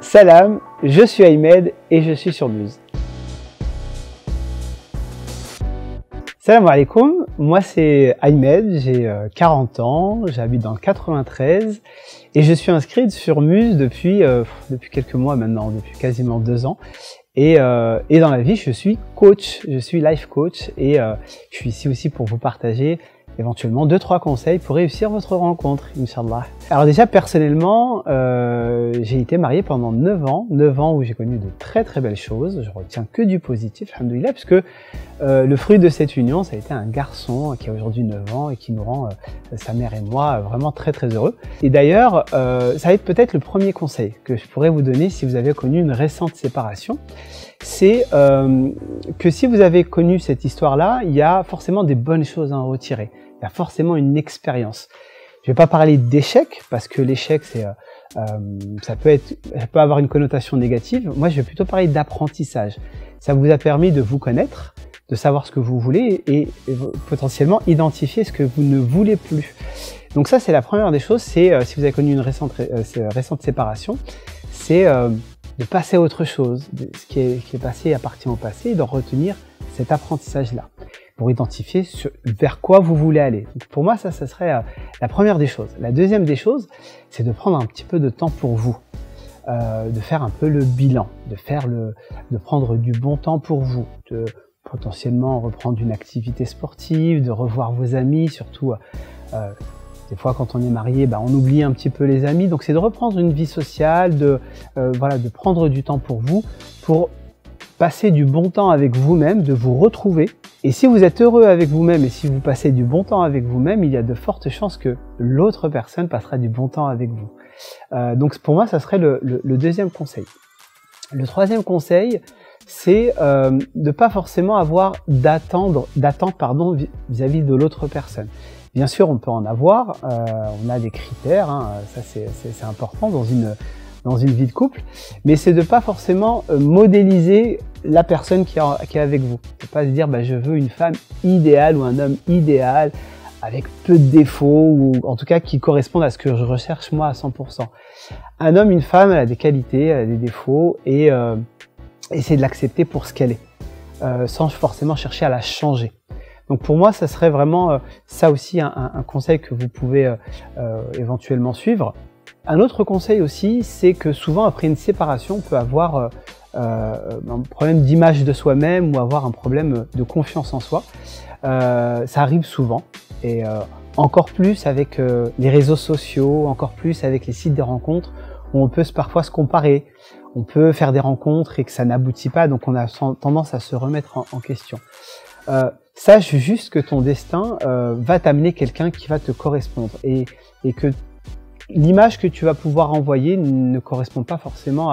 Salam, je suis Ahmed et je suis sur Muse. Salam alaikum, moi c'est Ahmed, j'ai 40 ans, j'habite dans le 93 et je suis inscrit sur Muse depuis quelques mois maintenant, depuis quasiment 2 ans. Et dans la vie, je suis coach, je suis life coach et je suis ici aussi pour vous partager éventuellement 2-3 conseils pour réussir votre rencontre, Inch'Allah. Alors déjà, personnellement, j'ai été marié pendant 9 ans où j'ai connu de très très belles choses. Je retiens que du positif, alhamdoulilah, puisque le fruit de cette union, ça a été un garçon qui a aujourd'hui 9 ans et qui nous rend, sa mère et moi, vraiment très très heureux. Et d'ailleurs, ça va être peut-être le premier conseil que je pourrais vous donner si vous avez connu une récente séparation. C'est que si vous avez connu cette histoire-là, il y a forcément des bonnes choses à en retirer. Il y a forcément une expérience. Je ne vais pas parler d'échec, parce que l'échec, ça peut avoir une connotation négative. Moi, je vais plutôt parler d'apprentissage. Ça vous a permis de vous connaître, de savoir ce que vous voulez et potentiellement identifier ce que vous ne voulez plus. Donc ça, c'est la première des choses. C'est si vous avez connu une récente séparation, c'est de passer à autre chose. Ce qui est passé appartient au passé et d'en retenir cet apprentissage-là pour identifier vers quoi vous voulez aller. Donc pour moi, ça serait la première des choses. La deuxième des choses, c'est de prendre un petit peu de temps pour vous, de faire un peu le bilan, de prendre du bon temps pour vous, de potentiellement reprendre une activité sportive, de revoir vos amis, surtout des fois, quand on est marié, on oublie un petit peu les amis. Donc, c'est de reprendre une vie sociale, de prendre du temps pour vous, pour passer du bon temps avec vous-même, de vous retrouver. Et si vous êtes heureux avec vous-même et si vous passez du bon temps avec vous-même, il y a de fortes chances que l'autre personne passera du bon temps avec vous. Donc, pour moi, ça serait le deuxième conseil. Le troisième conseil, c'est de pas forcément avoir d'attente vis-à-vis de l'autre personne. Bien sûr, on peut en avoir, on a des critères, ça c'est important dans une vie de couple, mais c'est de pas forcément modéliser la personne qui est avec vous. De pas se dire je veux une femme idéale ou un homme idéal avec peu de défauts ou en tout cas qui correspondent à ce que je recherche moi à 100%. Un homme, une femme, elle a des qualités, elle a des défauts et essayer de l'accepter pour ce qu'elle est, sans forcément chercher à la changer. Donc pour moi, ça serait vraiment ça aussi un conseil que vous pouvez éventuellement suivre. Un autre conseil aussi, c'est que souvent après une séparation, on peut avoir un problème d'image de soi-même ou avoir un problème de confiance en soi. Ça arrive souvent et encore plus avec les réseaux sociaux, encore plus avec les sites de rencontres où on peut parfois se comparer. On peut faire des rencontres et que ça n'aboutit pas, donc on a tendance à se remettre en question. Sache juste que ton destin va t'amener quelqu'un qui va te correspondre et que l'image que tu vas pouvoir envoyer ne correspond pas forcément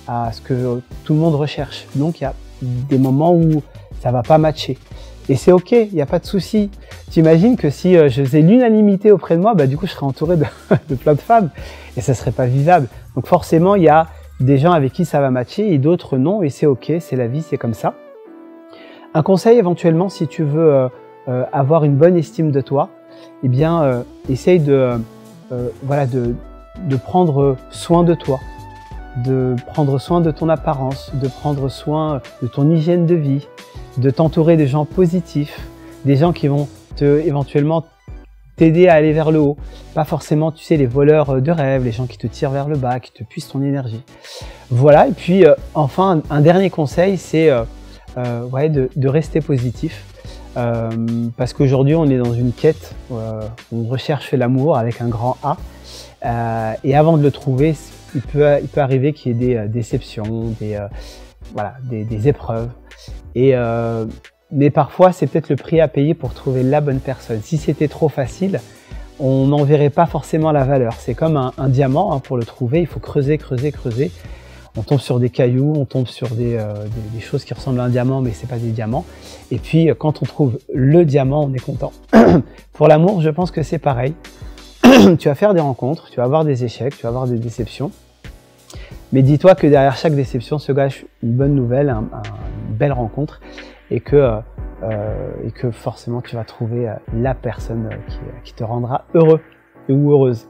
à ce que tout le monde recherche. Donc il y a des moments où ça va pas matcher. Et c'est ok, il n'y a pas de souci. Tu imagines que si je faisais l'unanimité auprès de moi, du coup je serais entouré de plein de femmes et ça serait pas vivable. Donc forcément il y a des gens avec qui ça va matcher et d'autres non, et c'est ok, c'est la vie, c'est comme ça. Un conseil éventuellement, si tu veux avoir une bonne estime de toi, essaye de prendre soin de toi, de prendre soin de ton apparence, de prendre soin de ton hygiène de vie, de t'entourer de gens positifs, des gens qui vont éventuellement t'aider à aller vers le haut, pas forcément, tu sais, les voleurs de rêves, les gens qui te tirent vers le bas, qui te puissent ton énergie. Voilà, et puis enfin, un dernier conseil, c'est de rester positif, parce qu'aujourd'hui, on est dans une quête, on recherche l'amour avec un grand A, et avant de le trouver, il peut arriver qu'il y ait des déceptions, des épreuves, mais parfois, c'est peut-être le prix à payer pour trouver la bonne personne. Si c'était trop facile, on n'en verrait pas forcément la valeur. C'est comme un diamant, pour le trouver, il faut creuser, creuser, creuser. On tombe sur des cailloux, on tombe sur des choses qui ressemblent à un diamant, mais c'est pas des diamants. Et puis, quand on trouve le diamant, on est content. Pour l'amour, je pense que c'est pareil. Tu vas faire des rencontres, tu vas avoir des échecs, tu vas avoir des déceptions. Mais dis-toi que derrière chaque déception se cache une bonne nouvelle, une belle rencontre. Et que forcément tu vas trouver la personne qui te rendra heureux ou heureuse.